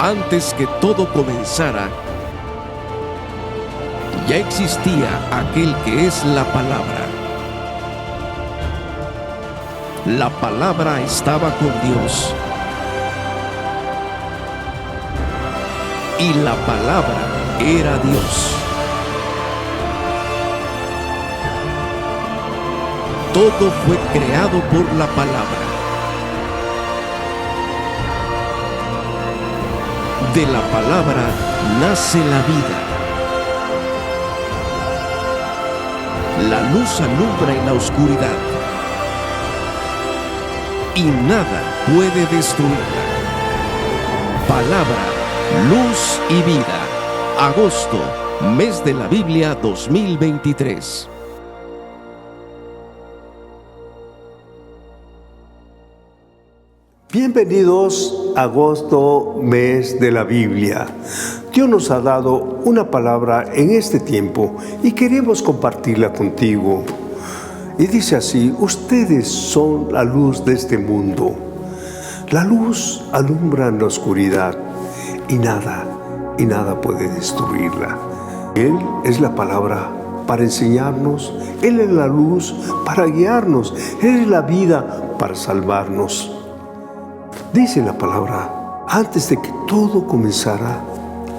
Antes que todo comenzara, ya existía aquel que es la palabra. La palabra estaba con Dios. Y la palabra era Dios. Todo fue creado por la palabra. De la palabra nace la vida. La luz alumbra en la oscuridad y nada puede destruirla. Palabra, luz y vida. Agosto, mes de la Biblia 2023. Bienvenidos a agosto, mes de la Biblia. Dios nos ha dado una palabra en este tiempo y queremos compartirla contigo. Y dice así: ustedes son la luz de este mundo. La luz alumbra en la oscuridad y nada puede destruirla. Él es la palabra para enseñarnos, Él es la luz para guiarnos, Él es la vida para salvarnos. Dice la palabra: antes de que todo comenzara,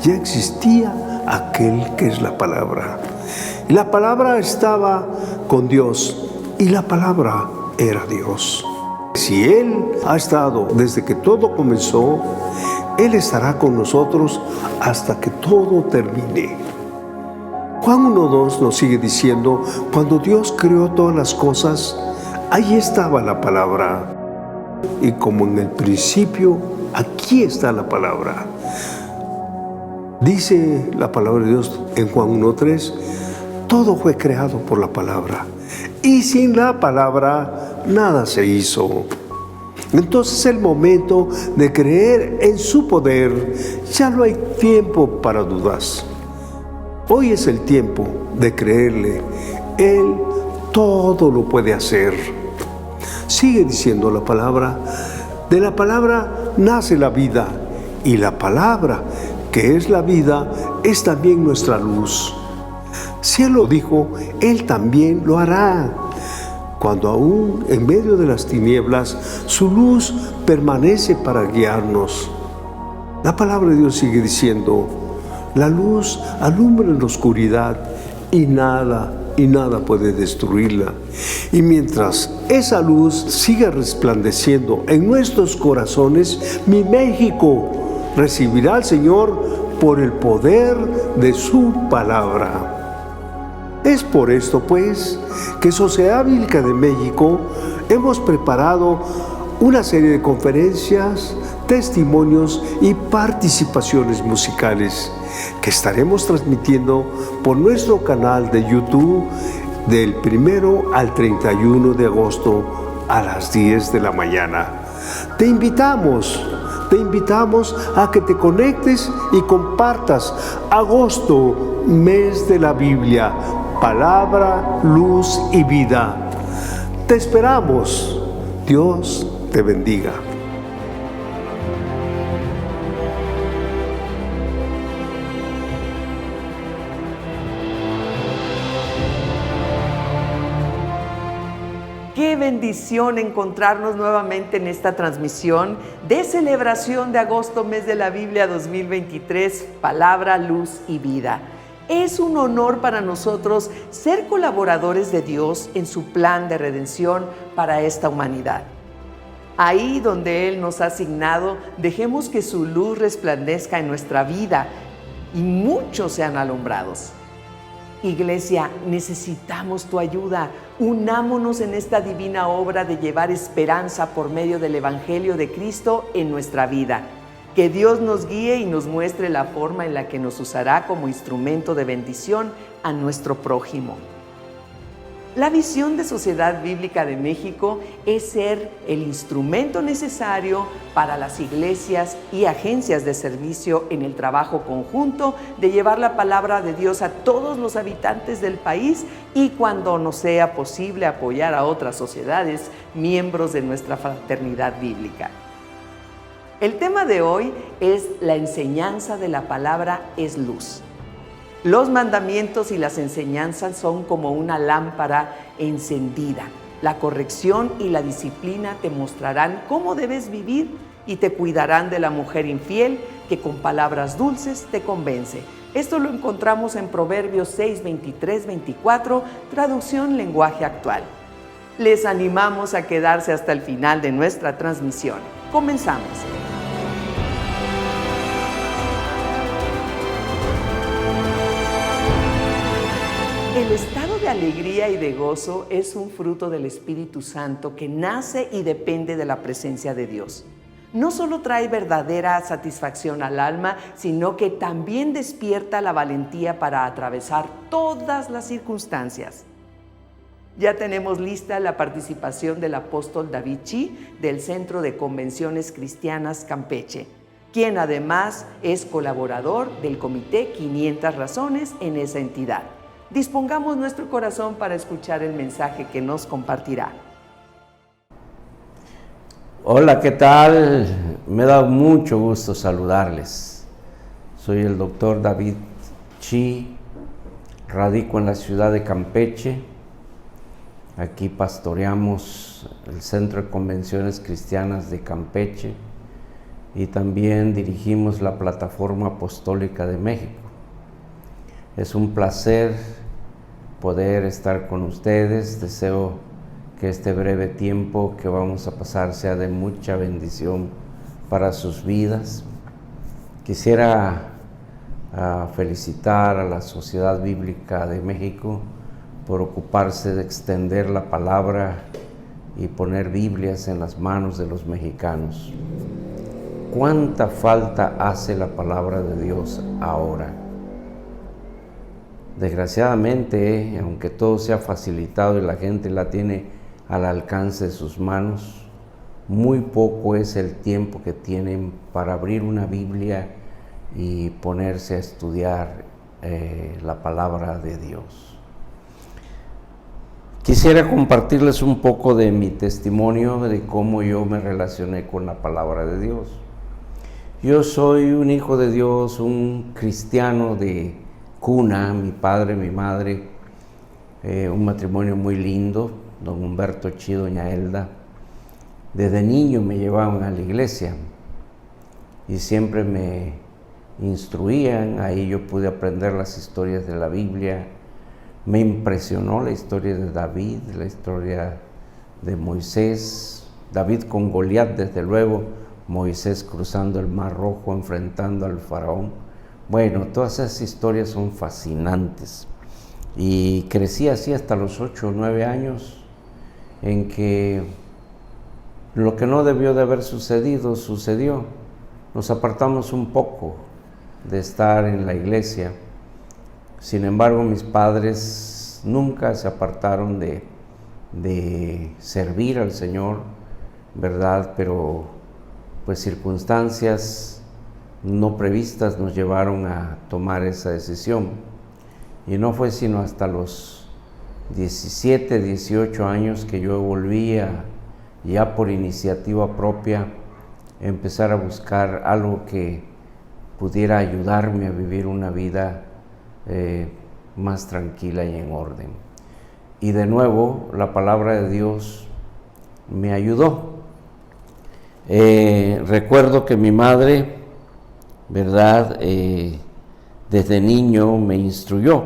ya existía aquel que es la palabra. Y la palabra estaba con Dios y la palabra era Dios. Si Él ha estado desde que todo comenzó, Él estará con nosotros hasta que todo termine. Juan 1:2 nos sigue diciendo: cuando Dios creó todas las cosas, ahí estaba la palabra. Y como en el principio, aquí está la palabra. Dice la palabra de Dios en Juan 1:3: todo fue creado por la palabra, y sin la palabra nada se hizo. Entonces es el momento de creer en su poder. Ya no hay tiempo para dudas. Hoy es el tiempo de creerle. Él todo lo puede hacer. Sigue diciendo la palabra: de la palabra nace la vida, y la palabra, que es la vida, es también nuestra luz. Si Él lo dijo, Él también lo hará. Cuando aún en medio de las tinieblas, su luz permanece para guiarnos. La palabra de Dios sigue diciendo: la luz alumbra en la oscuridad y nada puede destruirla. Y mientras esa luz siga resplandeciendo en nuestros corazones, mi México recibirá al Señor por el poder de su palabra. Es por esto, pues, que Sociedad Bíblica de México hemos preparado una serie de conferencias, testimonios y participaciones musicales que estaremos transmitiendo por nuestro canal de YouTube del 1 al 31 de agosto a las 10 de la mañana. Te invitamos a que te conectes y compartas agosto, mes de la Biblia, palabra, luz y vida. Te esperamos. Dios te bendiga. Qué bendición encontrarnos nuevamente en esta transmisión de celebración de agosto, mes de la Biblia 2023, palabra, luz y vida. Es un honor para nosotros ser colaboradores de Dios en su plan de redención para esta humanidad. Ahí donde Él nos ha asignado, dejemos que su luz resplandezca en nuestra vida y muchos sean alumbrados. Iglesia, necesitamos tu ayuda. Unámonos en esta divina obra de llevar esperanza por medio del Evangelio de Cristo en nuestra vida. Que Dios nos guíe y nos muestre la forma en la que nos usará como instrumento de bendición a nuestro prójimo. La visión de Sociedad Bíblica de México es ser el instrumento necesario para las iglesias y agencias de servicio en el trabajo conjunto de llevar la palabra de Dios a todos los habitantes del país y, cuando nos sea posible, apoyar a otras sociedades, miembros de nuestra fraternidad bíblica. El tema de hoy es la enseñanza de la palabra es luz. Los mandamientos y las enseñanzas son como una lámpara encendida. La corrección y la disciplina te mostrarán cómo debes vivir y te cuidarán de la mujer infiel que con palabras dulces te convence. Esto lo encontramos en Proverbios 6, 23, 24, traducción lenguaje actual. Les animamos a quedarse hasta el final de nuestra transmisión. Comenzamos. El estado de alegría y de gozo es un fruto del Espíritu Santo que nace y depende de la presencia de Dios. No solo trae verdadera satisfacción al alma, sino que también despierta la valentía para atravesar todas las circunstancias. Ya tenemos lista la participación del apóstol David Chi del Centro de Convenciones Cristianas Campeche, quien además es colaborador del Comité 500 Razones en esa entidad. Dispongamos nuestro corazón para escuchar el mensaje que nos compartirá. Hola, ¿qué tal? Me da mucho gusto saludarles. Soy el doctor David Chi, radico en la ciudad de Campeche. Aquí pastoreamos el Centro de Convenciones Cristianas de Campeche y también dirigimos la Plataforma Apostólica de México. Es un placer poder estar con ustedes. Deseo que este breve tiempo que vamos a pasar sea de mucha bendición para sus vidas. Quisiera felicitar a la Sociedad Bíblica de México por ocuparse de extender la palabra y poner Biblias en las manos de los mexicanos. ¿Cuánta falta hace la palabra de Dios ahora? Desgraciadamente, aunque todo sea facilitado y la gente la tiene al alcance de sus manos, muy poco es el tiempo que tienen para abrir una Biblia y ponerse a estudiar la palabra de Dios. Quisiera compartirles un poco de mi testimonio de cómo yo me relacioné con la palabra de Dios. Yo soy un hijo de Dios, un cristiano de cuna, mi padre, mi madre, un matrimonio muy lindo, don Humberto Chi, doña Elda. Desde niño me llevaban a la iglesia y siempre me instruían, ahí yo pude aprender las historias de la Biblia. Me impresionó la historia de David, la historia de Moisés, David con Goliat, desde luego, Moisés cruzando el Mar Rojo, enfrentando al faraón. Bueno, todas esas historias son fascinantes. Y crecí así hasta los 8 o 9 años, en que lo que no debió de haber sucedido, sucedió. Nos apartamos un poco de estar en la iglesia. Sin embargo, mis padres nunca se apartaron de servir al Señor, ¿verdad? Pero pues circunstancias no previstas nos llevaron a tomar esa decisión. Y no fue sino hasta los 17, 18 años que yo volví a, ya por iniciativa propia, empezar a buscar algo que pudiera ayudarme a vivir una vida más tranquila y en orden. Y de nuevo, la palabra de Dios me ayudó. Recuerdo que mi madre, ¿verdad?, desde niño me instruyó.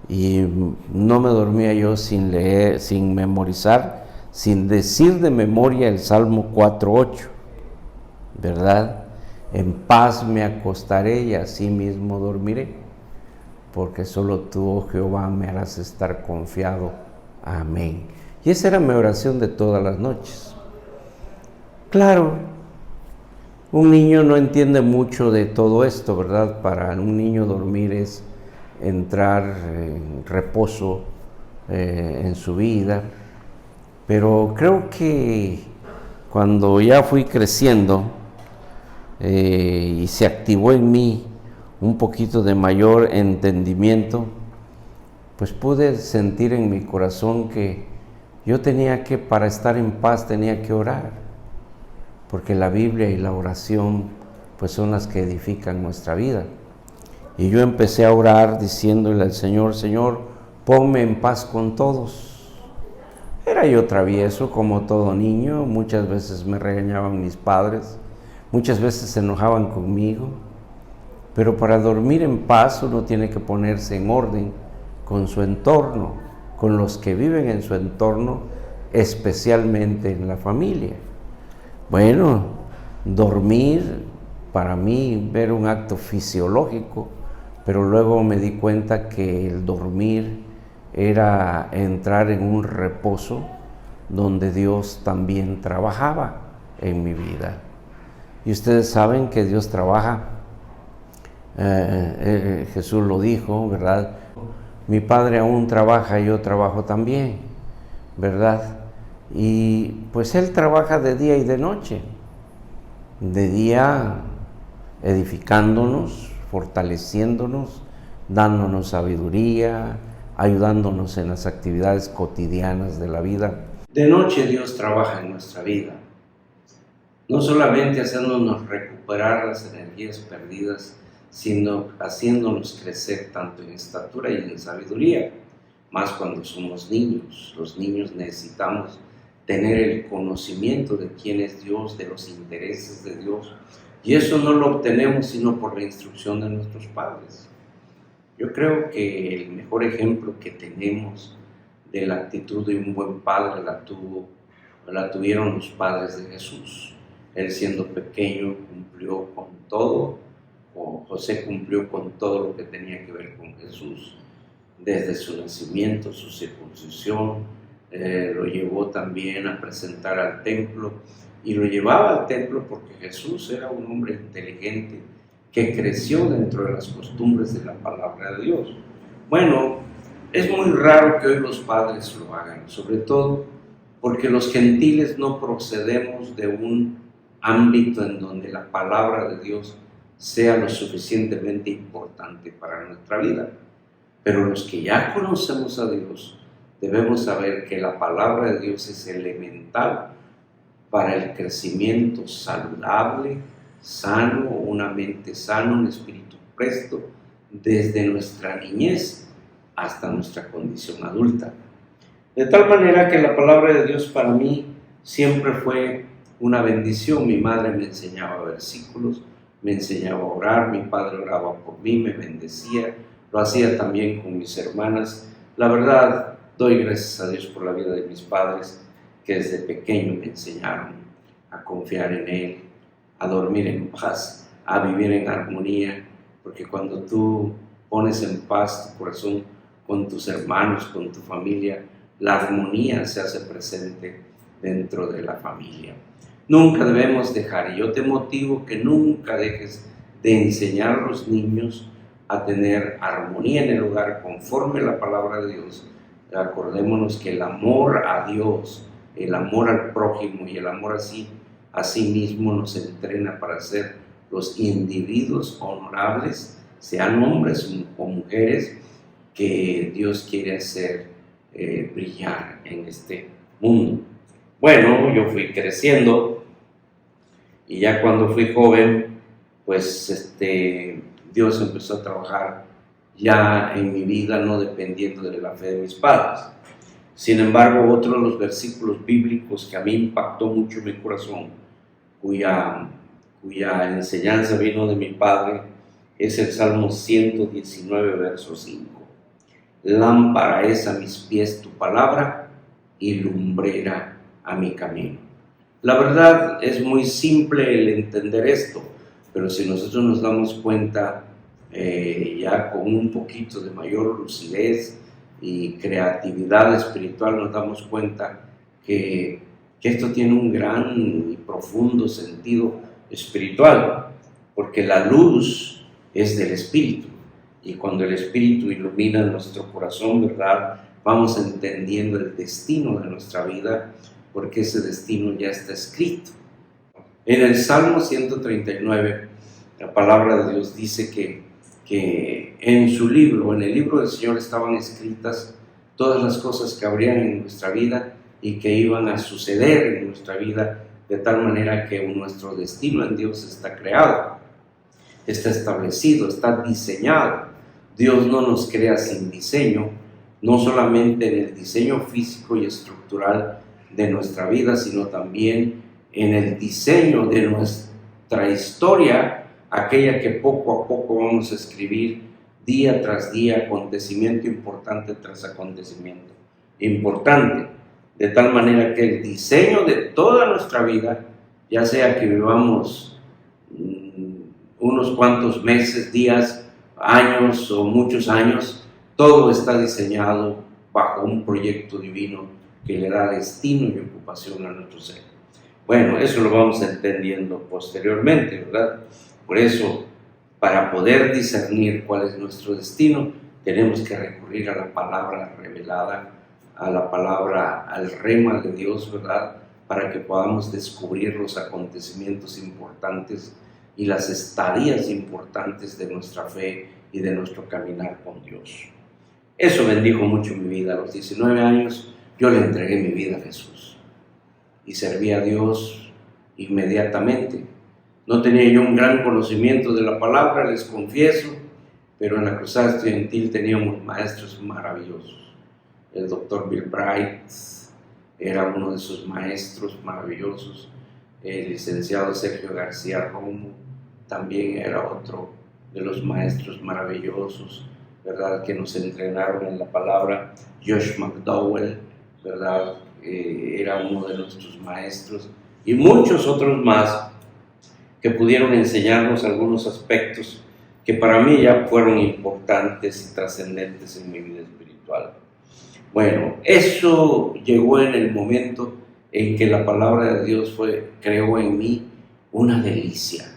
Y no me dormía yo sin leer, sin memorizar, sin decir de memoria el Salmo 4:8, ¿verdad? En paz me acostaré y así mismo dormiré, porque solo tú, oh Jehová, me harás estar confiado. Amén. Y esa era mi oración de todas las noches. Claro, un niño no entiende mucho de todo esto, ¿verdad? Para un niño dormir es entrar en reposo en su vida, pero creo que cuando ya fui creciendo y se activó en mí un poquito de mayor entendimiento, pues pude sentir en mi corazón que yo tenía que, para estar en paz, tenía que orar. porque la Biblia y la oración pues son las que edifican nuestra vida. Y yo empecé a orar diciéndole al Señor: Señor, ponme en paz con todos. Era yo travieso como todo niño, muchas veces me regañaban mis padres, muchas veces se enojaban conmigo, pero para dormir en paz uno tiene que ponerse en orden con su entorno, con los que viven en su entorno, especialmente en la familia. Bueno, dormir para mí era un acto fisiológico, pero luego me di cuenta que el dormir era entrar en un reposo donde Dios también trabajaba en mi vida. Y ustedes saben que Dios trabaja. Jesús lo dijo, ¿verdad? Mi Padre aún trabaja, yo trabajo también, ¿verdad? Y pues Él trabaja de día y de noche. De día edificándonos, fortaleciéndonos, dándonos sabiduría, ayudándonos en las actividades cotidianas de la vida. De noche Dios trabaja en nuestra vida, no solamente haciéndonos recuperar las energías perdidas, sino haciéndonos crecer tanto en estatura y en sabiduría, más cuando somos niños. Los niños necesitamos tener el conocimiento de quién es Dios, de los intereses de Dios, y eso no lo obtenemos sino por la instrucción de nuestros padres. Yo creo que el mejor ejemplo que tenemos de la actitud de un buen padre la tuvieron los padres de Jesús. Él, siendo pequeño, cumplió con todo, o José cumplió con todo lo que tenía que ver con Jesús, desde su nacimiento, su circuncisión, lo llevó también a presentar al templo, y lo llevaba al templo porque Jesús era un hombre inteligente que creció dentro de las costumbres de la palabra de Dios. Bueno, es muy raro que hoy los padres lo hagan, sobre todo porque los gentiles no procedemos de un ámbito en donde la palabra de Dios sea lo suficientemente importante para nuestra vida. Pero los que ya conocemos a Dios, debemos saber que la palabra de Dios es elemental para el crecimiento saludable, sano, una mente sana, un espíritu presto, desde nuestra niñez hasta nuestra condición adulta. De tal manera que la palabra de Dios para mí siempre fue una bendición. Mi madre me enseñaba versículos, me enseñaba a orar, mi padre oraba por mí, me bendecía, lo hacía también con mis hermanas. La verdad, doy gracias a Dios por la vida de mis padres, que desde pequeño me enseñaron a confiar en Él, a dormir en paz, a vivir en armonía, porque cuando tú pones en paz tu corazón con tus hermanos, con tu familia, la armonía se hace presente dentro de la familia. Nunca debemos dejar, y yo te motivo que nunca dejes de enseñar a los niños a tener armonía en el hogar conforme a la palabra de Dios. Acordémonos que el amor a Dios, el amor al prójimo y el amor a sí mismo nos entrena para ser los individuos honorables, sean hombres o mujeres, que Dios quiere hacer brillar en este mundo. Bueno, yo fui creciendo y ya cuando fui joven, pues Dios empezó a trabajar ya en mi vida, no dependiendo de la fe de mis padres. Sin embargo, otro de los versículos bíblicos que a mí impactó mucho en mi corazón, cuya enseñanza vino de mi padre, es el Salmo 119, verso 5. Lámpara es a mis pies tu palabra y lumbrera a mi camino. La verdad es muy simple el entender esto, pero si nosotros nos damos cuenta ya con un poquito de mayor lucidez y creatividad espiritual, nos damos cuenta que esto tiene un gran y profundo sentido espiritual, porque la luz es del Espíritu, y cuando el Espíritu ilumina nuestro corazón, ¿verdad?, vamos entendiendo el destino de nuestra vida, porque ese destino ya está escrito. En el Salmo 139, la palabra de Dios dice que en su libro, en el libro del Señor, estaban escritas todas las cosas que habrían en nuestra vida y que iban a suceder en nuestra vida de tal manera que nuestro destino en Dios está creado, está establecido, está diseñado. Dios no nos crea sin diseño, no solamente en el diseño físico y estructural de nuestra vida, sino también en el diseño de nuestra historia, aquella que poco a poco vamos a escribir día tras día, acontecimiento importante tras acontecimiento importante, de tal manera que el diseño de toda nuestra vida, ya sea que vivamos unos cuantos meses, días, años o muchos años, todo está diseñado bajo un proyecto divino que le da destino y ocupación a nuestro ser. Bueno, eso lo vamos entendiendo posteriormente, ¿verdad? Por eso, para poder discernir cuál es nuestro destino, tenemos que recurrir a la palabra revelada, a la palabra, al rema de Dios, ¿verdad? Para que podamos descubrir los acontecimientos importantes y las estadías importantes de nuestra fe y de nuestro caminar con Dios. Eso bendijo mucho mi vida. A los 19 años yo le entregué mi vida a Jesús y serví a Dios inmediatamente. No tenía yo un gran conocimiento de la palabra, les confieso, pero en la Cruzada Estudiantil teníamos maestros maravillosos. El doctor Bill Bright era uno de sus maestros maravillosos. El licenciado Sergio García Romo también era otro de los maestros maravillosos, ¿verdad?, que nos entrenaron en la palabra. Josh McDowell, ¿verdad?, era uno de nuestros maestros, y muchos otros más que pudieron enseñarnos algunos aspectos que para mí ya fueron importantes y trascendentes en mi vida espiritual. Bueno, eso llegó en el momento en que la palabra de Dios creó en mí una delicia.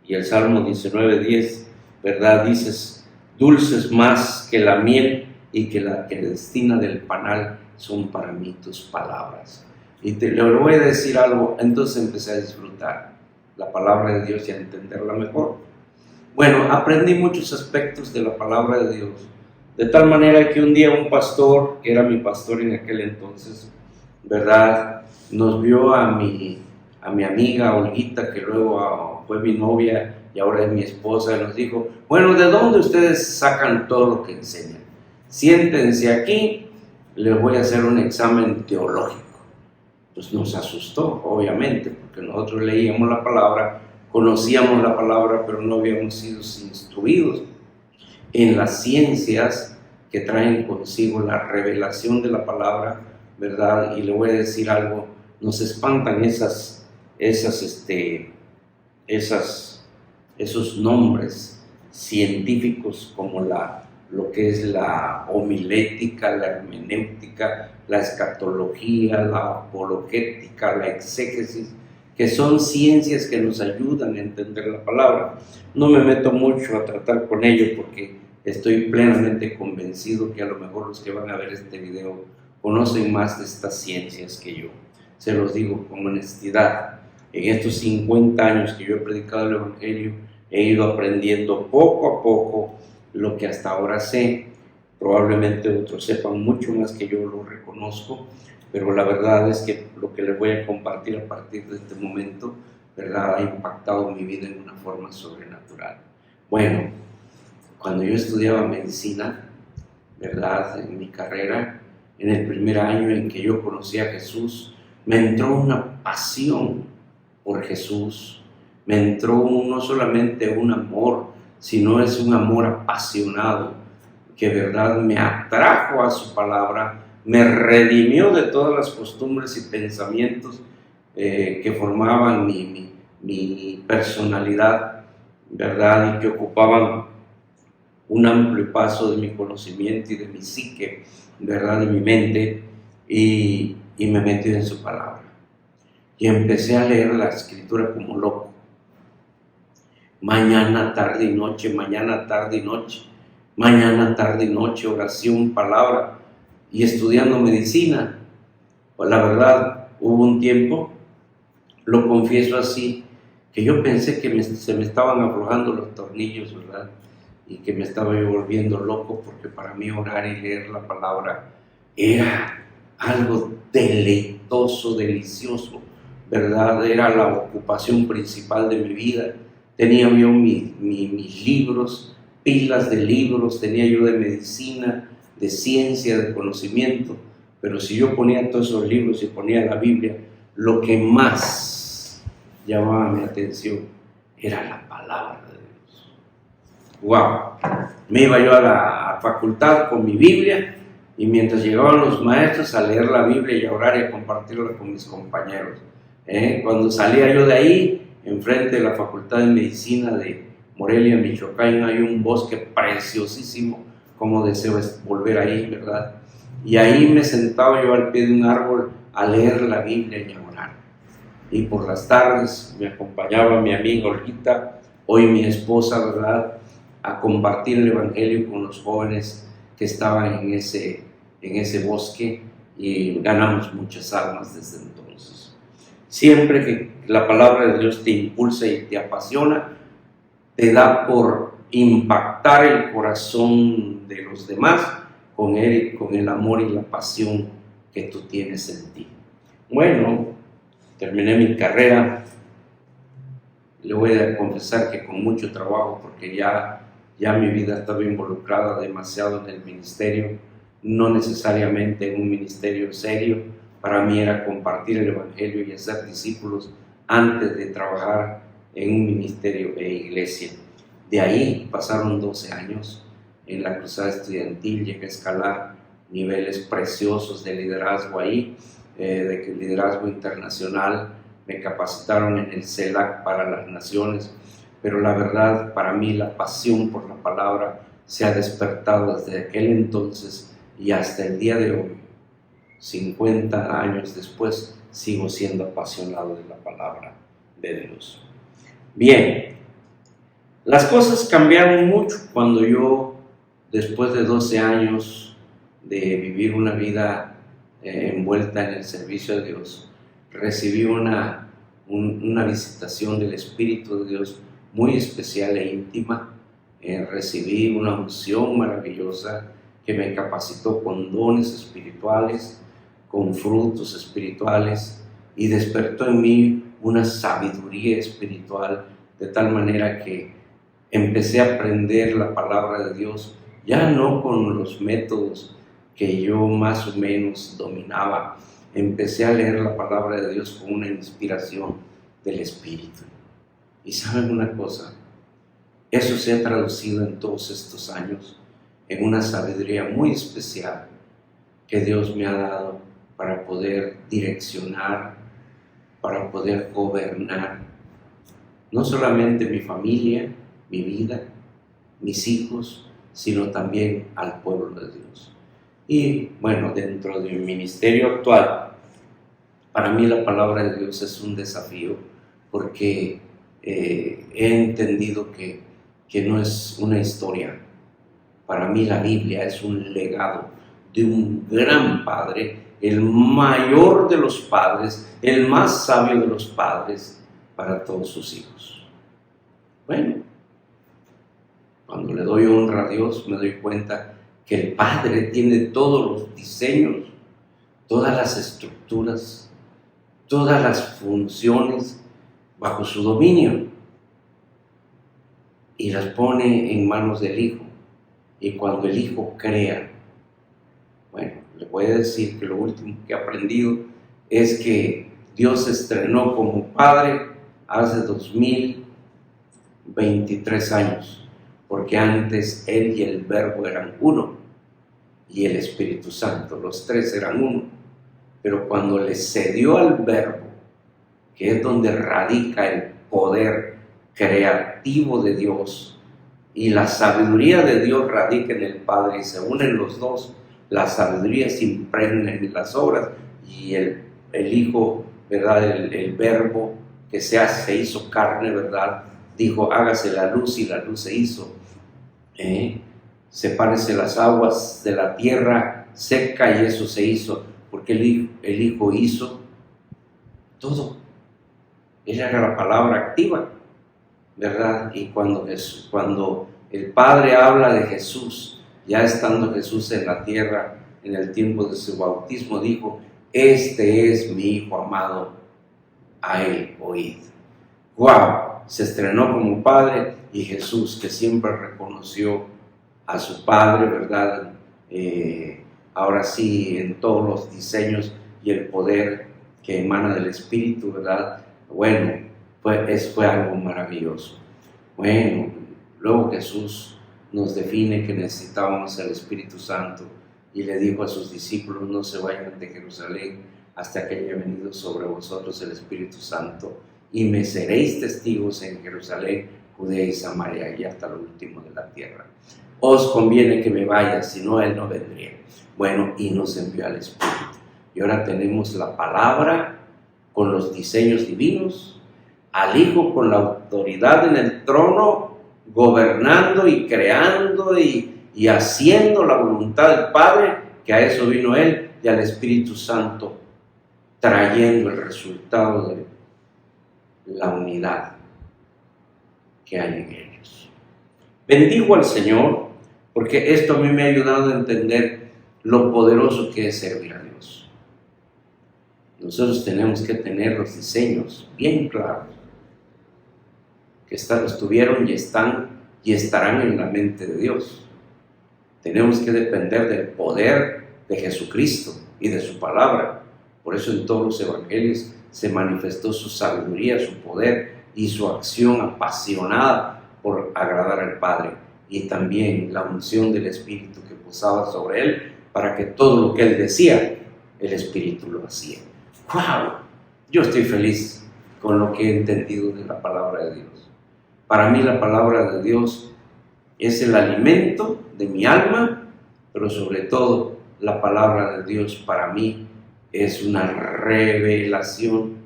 Y el Salmo 19:10, ¿verdad?, dices: dulces más que la miel y que la que destina del panal son para mí tus palabras. Y le voy a decir algo, entonces empecé a disfrutar la palabra de Dios y a entenderla mejor. Bueno, aprendí muchos aspectos de la palabra de Dios, de tal manera que un día un pastor, que era mi pastor en aquel entonces, ¿verdad?, nos vio a mi amiga Olguita, que luego fue mi novia y ahora es mi esposa, y nos dijo: bueno, ¿de dónde ustedes sacan todo lo que enseñan? Siéntense aquí, les voy a hacer un examen teológico. Pues nos asustó, obviamente, porque nosotros leíamos la palabra, conocíamos la palabra, pero no habíamos sido instruidos en las ciencias que traen consigo la revelación de la palabra, ¿verdad? Y le voy a decir algo, nos espantan esos nombres científicos como lo que es la homilética, la hermenéutica, la escatología, la apologética, la exégesis, que son ciencias que nos ayudan a entender la palabra. No me meto mucho a tratar con ello porque estoy plenamente convencido que a lo mejor los que van a ver este video conocen más de estas ciencias que yo. Se los digo con honestidad. En estos 50 años que yo he predicado el Evangelio, he ido aprendiendo poco a poco lo que hasta ahora sé. Probablemente otros sepan mucho más que yo, lo reconozco, pero la verdad es que lo que les voy a compartir a partir de este momento, ¿verdad?, ha impactado mi vida en una forma sobrenatural. Bueno, cuando yo estudiaba medicina, ¿verdad?, en mi carrera, en el primer año en que yo conocí a Jesús, me entró una pasión por Jesús, me entró no solamente un amor, sino es un amor apasionado, que verdad me atrajo a su palabra, me redimió de todas las costumbres y pensamientos que formaban mi personalidad, ¿verdad?, y que ocupaban un amplio paso de mi conocimiento y de mi psique, ¿verdad?, de mi mente, y me metí en su palabra. Y empecé a leer la escritura como loco. Mañana, tarde y noche, mañana, tarde y noche, mañana, tarde y noche, oración, palabra, y estudiando medicina. Pues la verdad, hubo un tiempo, lo confieso así, que yo pensé que se me estaban aflojando los tornillos, ¿verdad?, y que me estaba yo volviendo loco, porque para mí orar y leer la palabra era algo deleitoso, delicioso, ¿verdad? Era la ocupación principal de mi vida. Tenía yo mis libros, pilas de libros, tenía yo de medicina, de ciencia, de conocimiento, pero si yo ponía todos esos libros y ponía la Biblia, lo que más llamaba mi atención era la palabra de Dios. ¡Wow! Me iba yo a la facultad con mi Biblia y mientras llegaban los maestros a leer la Biblia y a orar y a compartirla con mis compañeros. Cuando salía yo de ahí, enfrente de la Facultad de Medicina de Morelia, Michoacán, hay un bosque preciosísimo, como deseo volver ahí, ¿verdad? Y ahí me sentaba yo al pie de un árbol a leer la Biblia y a orar. Y por las tardes me acompañaba mi amiga Olguita, hoy mi esposa, ¿verdad?, a compartir el Evangelio con los jóvenes que estaban en ese bosque, y ganamos muchas almas desde entonces. Siempre que la palabra de Dios te impulsa y te apasiona, te da por impactar el corazón de los demás con el amor y la pasión que tú tienes en ti. Bueno, terminé mi carrera. Le voy a confesar que con mucho trabajo, porque ya mi vida estaba involucrada demasiado en el ministerio, no necesariamente en un ministerio serio. Para mí era compartir el Evangelio y hacer discípulos antes de trabajar en un ministerio e iglesia. De ahí pasaron 12 años en la cruzada estudiantil, llegué a escalar niveles preciosos de liderazgo ahí, de liderazgo internacional. Me capacitaron en el CELAC para las naciones, pero la verdad, para mí la pasión por la palabra se ha despertado desde aquel entonces y hasta el día de hoy. 50 años después, sigo siendo apasionado de la palabra de Dios. Bien, las cosas cambiaron mucho cuando yo, después de 12 años de vivir una vida envuelta en el servicio de Dios, recibí una visitación del Espíritu de Dios muy especial e íntima. Recibí una unción maravillosa que me capacitó con dones espirituales, con frutos espirituales, y despertó en mí una sabiduría espiritual, de tal manera que empecé a aprender la palabra de Dios, ya no con los métodos que yo más o menos dominaba. Empecé a leer la palabra de Dios con una inspiración del Espíritu. Y ¿saben una cosa? Eso se ha traducido en todos estos años en una sabiduría muy especial que Dios me ha dado para poder direccionar, para poder gobernar, no solamente mi familia, mi vida, mis hijos, sino también al pueblo de Dios. Y bueno, dentro de mi ministerio actual, para mí la palabra de Dios es un desafío, porque he entendido que no es una historia. Para mí la Biblia es un legado de un gran padre, el mayor de los padres, el más sabio de los padres para todos sus hijos. Bueno, cuando le doy honra a Dios, me doy cuenta que el Padre tiene todos los diseños, todas las estructuras, todas las funciones bajo su dominio, y las pone en manos del Hijo. Y cuando el Hijo crea, bueno, le voy a decir que lo último que he aprendido es que Dios se estrenó como Padre hace 2023 años, porque antes Él y el Verbo eran uno, y el Espíritu Santo, los tres eran uno. Pero cuando le cedió al Verbo, que es donde radica el poder creativo de Dios, y la sabiduría de Dios radica en el Padre, y se unen los dos, la sabiduría se impregna en las obras, y el Hijo, ¿verdad? El Verbo que se hizo carne, ¿verdad? Dijo, hágase la luz, y la luz se hizo. Sepárese las aguas de la tierra seca, y eso se hizo, porque el Hijo hizo todo. Él era la palabra activa, ¿verdad? Y cuando el Padre habla de Jesús, ya estando Jesús en la tierra, en el tiempo de su bautismo, dijo, este es mi Hijo amado, a Él oíd. ¡Wow! Se estrenó como padre y Jesús, que siempre reconoció a su Padre, ¿verdad? Ahora sí, en todos los diseños y el poder que emana del Espíritu, ¿verdad? Bueno, fue algo maravilloso. Bueno, luego Jesús nos define que necesitábamos el Espíritu Santo y le dijo a sus discípulos: no se vayan de Jerusalén hasta que haya venido sobre vosotros el Espíritu Santo, y me seréis testigos en Jerusalén, Judea y Samaria y hasta lo último de la tierra. Os conviene que me vaya, si no, Él no vendría. Bueno, y nos envió al Espíritu. Y ahora tenemos la palabra con los diseños divinos, al Hijo con la autoridad en el trono, gobernando y creando y haciendo la voluntad del Padre, que a eso vino Él, y al Espíritu Santo trayendo el resultado de la unidad que hay en ellos. Bendigo al Señor, porque esto a mí me ha ayudado a entender lo poderoso que es servir a Dios. Nosotros tenemos que tener los diseños bien claros, que estuvieron y están y estarán en la mente de Dios. Tenemos que depender del poder de Jesucristo y de su palabra. Por eso en todos los evangelios se manifestó su sabiduría, su poder y su acción apasionada por agradar al Padre, y también la unción del Espíritu que posaba sobre Él para que todo lo que Él decía, el Espíritu lo hacía. ¡Wow! Yo estoy feliz con lo que he entendido de la palabra de Dios. Para mí la palabra de Dios es el alimento de mi alma, pero sobre todo la palabra de Dios para mí es una revelación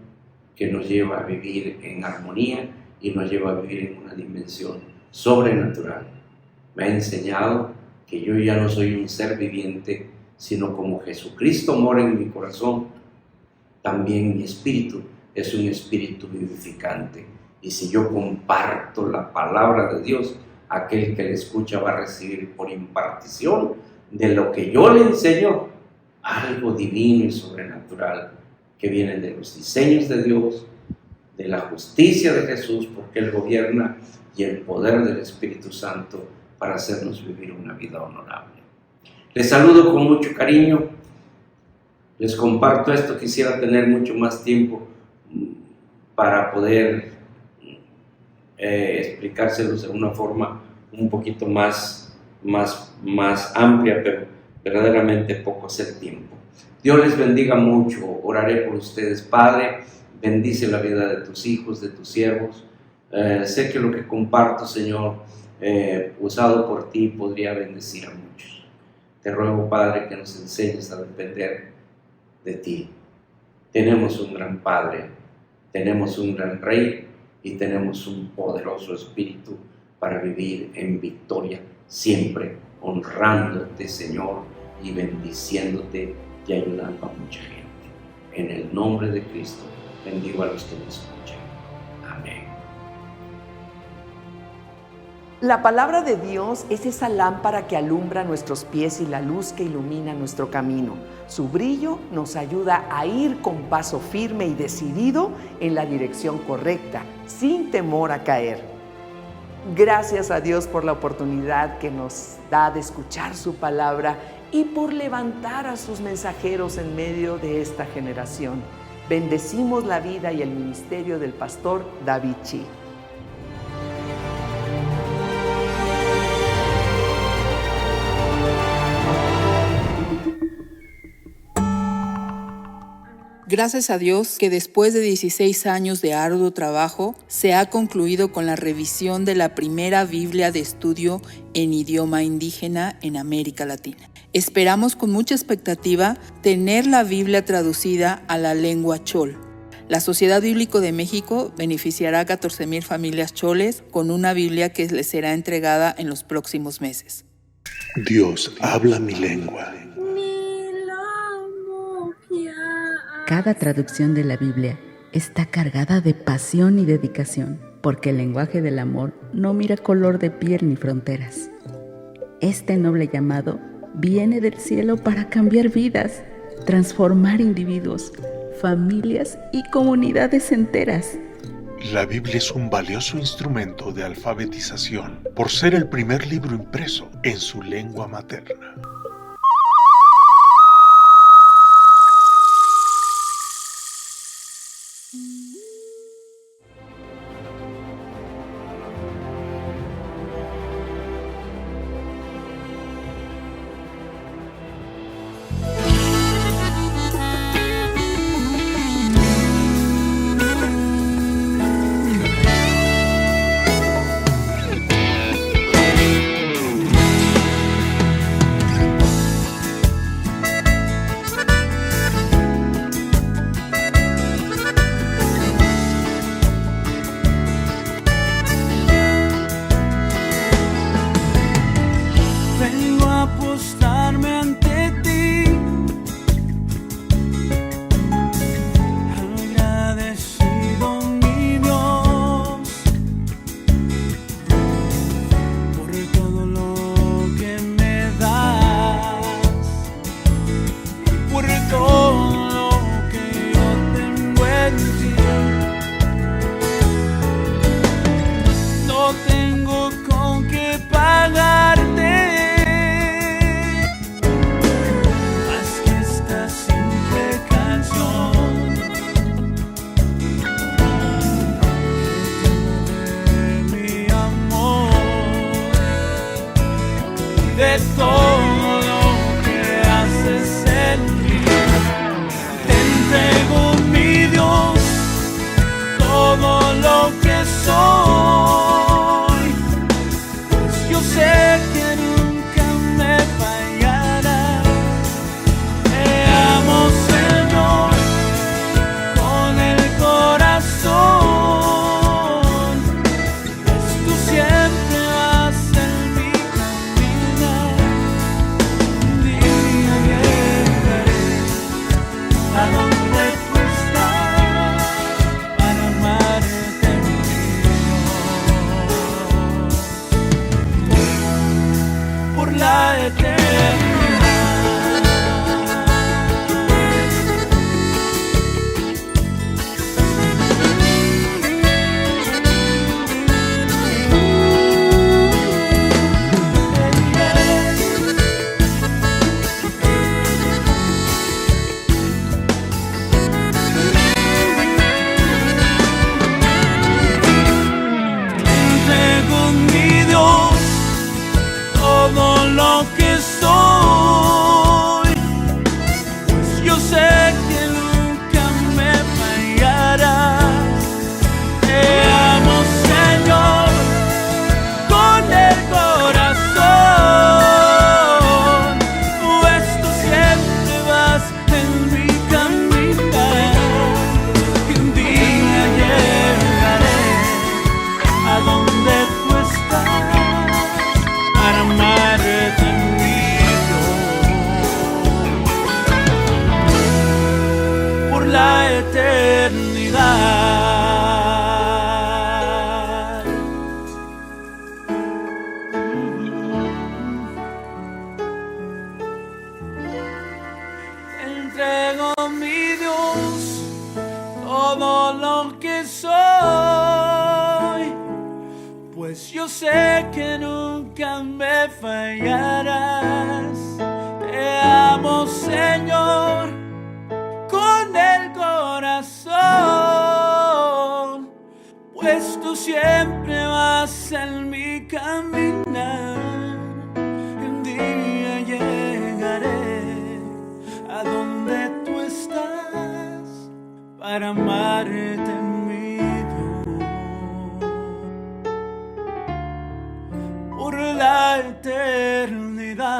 que nos lleva a vivir en armonía y nos lleva a vivir en una dimensión sobrenatural. Me ha enseñado que yo ya no soy un ser viviente, sino como Jesucristo mora en mi corazón, también mi espíritu es un espíritu vivificante. Y si yo comparto la palabra de Dios, aquel que le escucha va a recibir por impartición de lo que yo le enseño algo divino y sobrenatural que viene de los diseños de Dios, de la justicia de Jesús, porque Él gobierna, y el poder del Espíritu Santo para hacernos vivir una vida honorable. Les saludo con mucho cariño, les comparto esto. Quisiera tener mucho más tiempo para poder explicárselos de una forma un poquito más amplia, pero verdaderamente poco es el tiempo. Dios les bendiga mucho. Oraré por ustedes. Padre, bendice la vida de tus hijos, de tus siervos. Sé que lo que comparto, Señor, usado por ti, podría bendecir a muchos. Te ruego, Padre, que nos enseñes a depender de ti. Tenemos un gran Padre, tenemos un gran Rey y tenemos un poderoso Espíritu para vivir en victoria, siempre honrándote, Señor, y bendiciéndote y ayudando a mucha gente. En el nombre de Cristo, bendigo a los que me escuchan. Amén. La palabra de Dios es esa lámpara que alumbra nuestros pies y la luz que ilumina nuestro camino. Su brillo nos ayuda a ir con paso firme y decidido en la dirección correcta, sin temor a caer. Gracias a Dios por la oportunidad que nos da de escuchar su palabra y por levantar a sus mensajeros en medio de esta generación. Bendecimos la vida y el ministerio del pastor David Chi. Gracias a Dios que después de 16 años de arduo trabajo, se ha concluido con la revisión de la primera Biblia de estudio en idioma indígena en América Latina. Esperamos con mucha expectativa tener la Biblia traducida a la lengua chol. La Sociedad Bíblica de México beneficiará a 14,000 familias choles con una Biblia que les será entregada en los próximos meses. Dios habla mi lengua. Cada traducción de la Biblia está cargada de pasión y dedicación, porque el lenguaje del amor no mira color de piel ni fronteras. Este noble llamado viene del cielo para cambiar vidas, transformar individuos, familias y comunidades enteras. La Biblia es un valioso instrumento de alfabetización por ser el primer libro impreso en su lengua materna. De todo lo que haces en mí, te entrego, mi Dios, todo lo que soy, pues yo sé que nunca me fallarás. Te amo, Señor, con el corazón, pues tú siempre vas en mi camino. A donde tú estás para amarte, mi Dios, por la todo lo que soy, pues yo sé que nunca me fallarás. Te amo, Señor, con el corazón, pues tú siempre vas en mi caminar. Y un día llegaré a donde tú estás para amarte, mi Dios, por la eternidad. Te entrego, mi Dios, todo lo que soy, pues yo sé que nunca me fallarás. Te amo, Señor, con el corazón, pues tú siempre vas en mi caminar. Un día llegaré a donde tú estás para amarte, mi Dios, por la eternidad.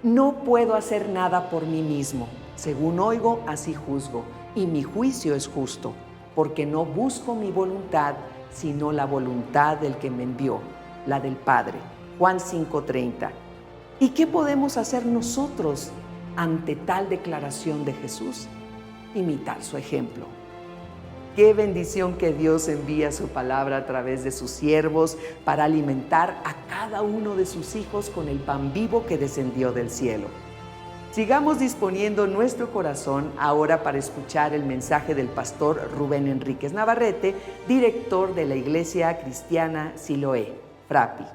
No puedo hacer nada por mí mismo. Según oigo, así juzgo, y mi juicio es justo, porque no busco mi voluntad, sino la voluntad del que me envió, la del Padre. Juan 5:30. ¿Y qué podemos hacer nosotros ante tal declaración de Jesús? imitar su ejemplo. Qué bendición que Dios envía su palabra a través de sus siervos para alimentar a cada uno de sus hijos con el pan vivo que descendió del cielo. Sigamos disponiendo nuestro corazón ahora para escuchar el mensaje del pastor Rubén Enríquez Navarrete, director de la Iglesia Cristiana Siloé, Frapi.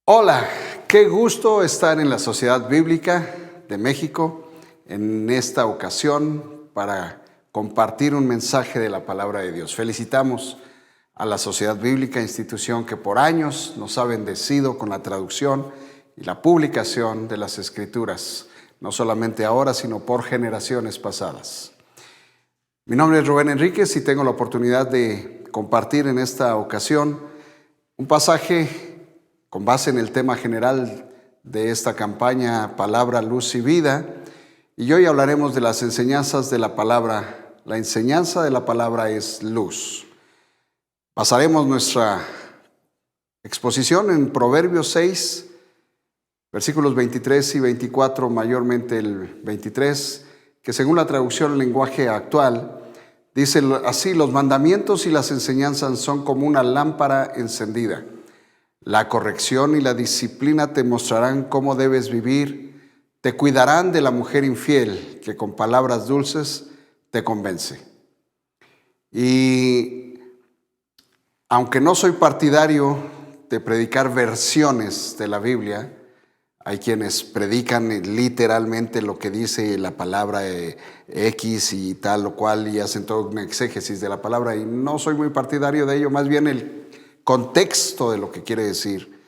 Hola, qué gusto estar en la Sociedad Bíblica de México en esta ocasión para compartir un mensaje de la palabra de Dios. Felicitamos a la Sociedad Bíblica, institución que por años nos ha bendecido con la traducción y la publicación de las Escrituras, no solamente ahora, sino por generaciones pasadas. Mi nombre es Rubén Enríquez y tengo la oportunidad de compartir en esta ocasión un pasaje con base en el tema general de esta campaña, Palabra, Luz y Vida, y hoy hablaremos de las enseñanzas de la palabra. La enseñanza de la palabra es luz. Basaremos nuestra exposición en Proverbios 6, versículos 23 y 24, mayormente el 23, que según la traducción al lenguaje actual, dice así: los mandamientos y las enseñanzas son como una lámpara encendida. La corrección y la disciplina te mostrarán cómo debes vivir, te cuidarán de la mujer infiel que con palabras dulces te convence. Y aunque no soy partidario de predicar versiones de la Biblia, hay quienes predican literalmente lo que dice la palabra X y tal o cual y hacen toda una exégesis de la palabra, y no soy muy partidario de ello, más bien el contexto de lo que quiere decir.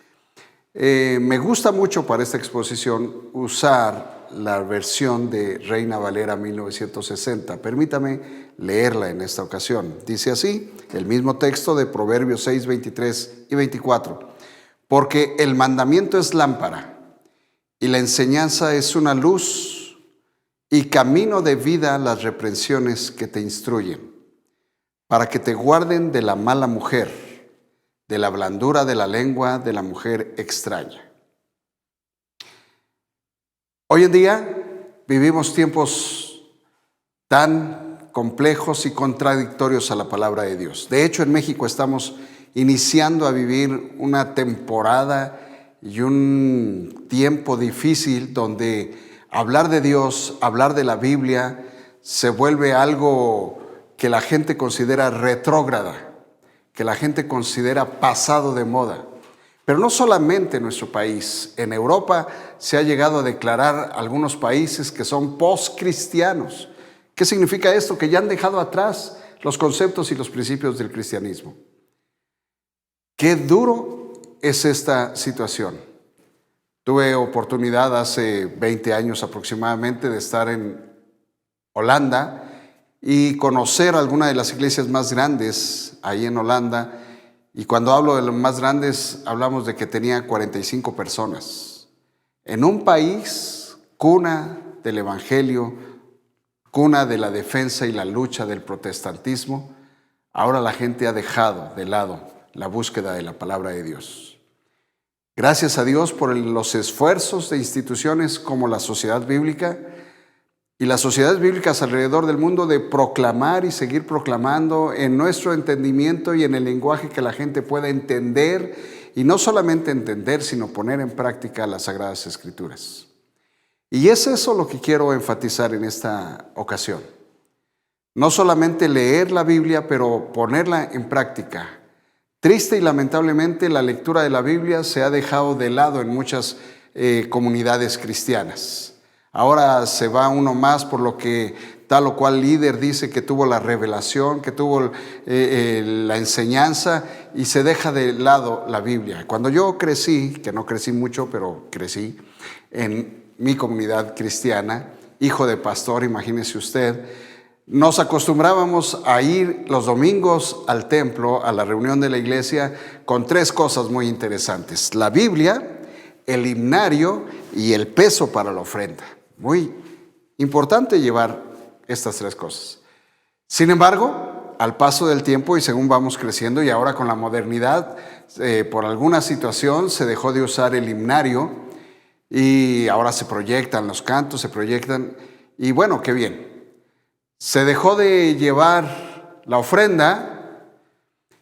Me gusta mucho para esta exposición usar la versión de Reina Valera 1960. Permítame leerla en esta ocasión. Dice así, el mismo texto de Proverbios 6, 23 y 24. Porque el mandamiento es lámpara y la enseñanza es una luz y camino de vida las reprensiones que te instruyen, para que te guarden de la mala mujer, de la blandura de la lengua de la mujer extraña. Hoy en día vivimos tiempos tan complejos y contradictorios a la palabra de Dios. De hecho, en México estamos iniciando a vivir una temporada y un tiempo difícil donde hablar de Dios, hablar de la Biblia, se vuelve algo que la gente considera retrógrada, que la gente considera pasado de moda. Pero no solamente en nuestro país, en Europa se ha llegado a declarar algunos países que son postcristianos. ¿Qué significa esto? Que ya han dejado atrás los conceptos y los principios del cristianismo. Qué duro es esta situación. Tuve oportunidad hace 20 años aproximadamente de estar en Holanda y conocer alguna de las iglesias más grandes ahí en Holanda. Y cuando hablo de los más grandes, hablamos de que tenía 45 personas. En un país, cuna del evangelio, cuna de la defensa y la lucha del protestantismo, ahora la gente ha dejado de lado la búsqueda de la palabra de Dios. Gracias a Dios por los esfuerzos de instituciones como la Sociedad Bíblica y las sociedades bíblicas alrededor del mundo de proclamar y seguir proclamando en nuestro entendimiento y en el lenguaje que la gente pueda entender, y no solamente entender, sino poner en práctica las Sagradas Escrituras. Y es eso lo que quiero enfatizar en esta ocasión. No solamente leer la Biblia, pero ponerla en práctica. Triste y lamentablemente la lectura de la Biblia se ha dejado de lado en muchas comunidades cristianas. Ahora se va uno más por lo que tal o cual líder dice que tuvo la revelación, que tuvo la enseñanza, y se deja de lado la Biblia. Cuando yo crecí, que no crecí mucho, pero crecí en mi comunidad cristiana, hijo de pastor, imagínese usted, nos acostumbrábamos a ir los domingos al templo, a la reunión de la iglesia, con 3 cosas muy interesantes: la Biblia, el himnario y el peso para la ofrenda. Muy importante llevar estas 3 cosas. Sin embargo, al paso del tiempo y según vamos creciendo, y ahora con la modernidad, por alguna situación se dejó de usar el himnario y ahora se proyectan los cantos, se proyectan, y bueno, qué bien. Se dejó de llevar la ofrenda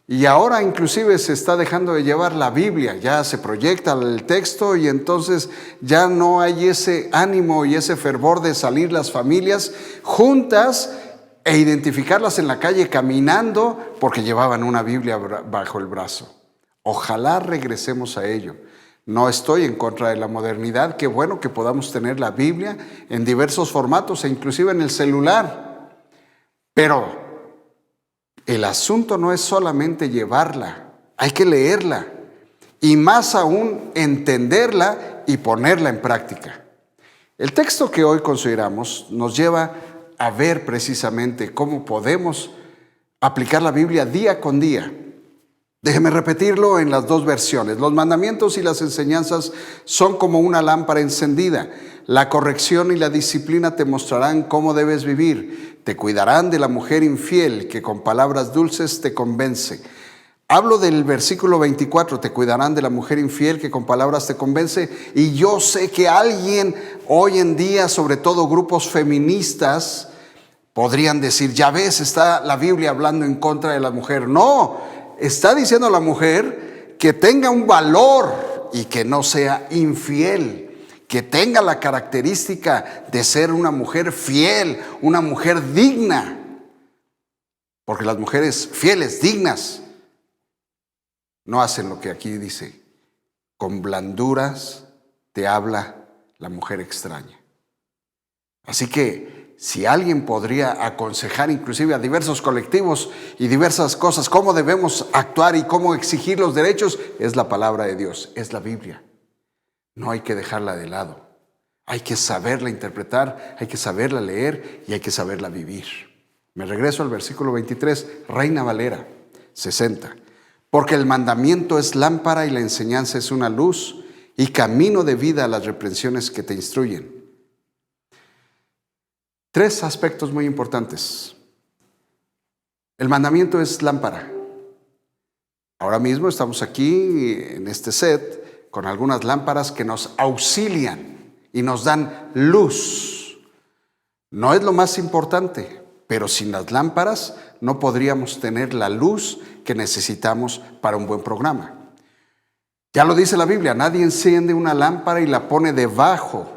y ahora inclusive se está dejando de llevar la Biblia. Ya se proyecta el texto y entonces ya no hay ese ánimo y ese fervor de salir las familias juntas e identificarlas en la calle caminando porque llevaban una Biblia bajo el brazo. Ojalá regresemos a ello. No estoy en contra de la modernidad. Qué bueno que podamos tener la Biblia en diversos formatos e inclusive en el celular. Pero el asunto no es solamente llevarla, hay que leerla y más aún entenderla y ponerla en práctica. El texto que hoy consideramos nos lleva a ver precisamente cómo podemos aplicar la Biblia día con día. Déjeme repetirlo en las dos versiones. Los mandamientos y las enseñanzas son como una lámpara encendida. La corrección y la disciplina te mostrarán cómo debes vivir. Te cuidarán de la mujer infiel que con palabras dulces te convence. Hablo del versículo 24, te cuidarán de la mujer infiel que con palabras te convence. Y yo sé que alguien hoy en día, sobre todo grupos feministas, podrían decir, ya ves, está la Biblia hablando en contra de la mujer. No, está diciendo a la mujer que tenga un valor y que no sea infiel. Que tenga la característica de ser una mujer fiel, una mujer digna. Porque las mujeres fieles, dignas, no hacen lo que aquí dice. Con blanduras te habla la mujer extraña. Así que si alguien podría aconsejar inclusive a diversos colectivos y diversas cosas, cómo debemos actuar y cómo exigir los derechos, es la palabra de Dios, es la Biblia. No hay que dejarla de lado. Hay que saberla interpretar, hay que saberla leer y hay que saberla vivir. Me regreso al versículo 23, Reina Valera, 60. Porque el mandamiento es lámpara y la enseñanza es una luz y camino de vida a las reprensiones que te instruyen. Tres aspectos muy importantes. El mandamiento es lámpara. Ahora mismo estamos aquí en este set con algunas lámparas que nos auxilian y nos dan luz. No es lo más importante, pero sin las lámparas no podríamos tener la luz que necesitamos para un buen programa. Ya lo dice la Biblia, nadie enciende una lámpara y la pone debajo,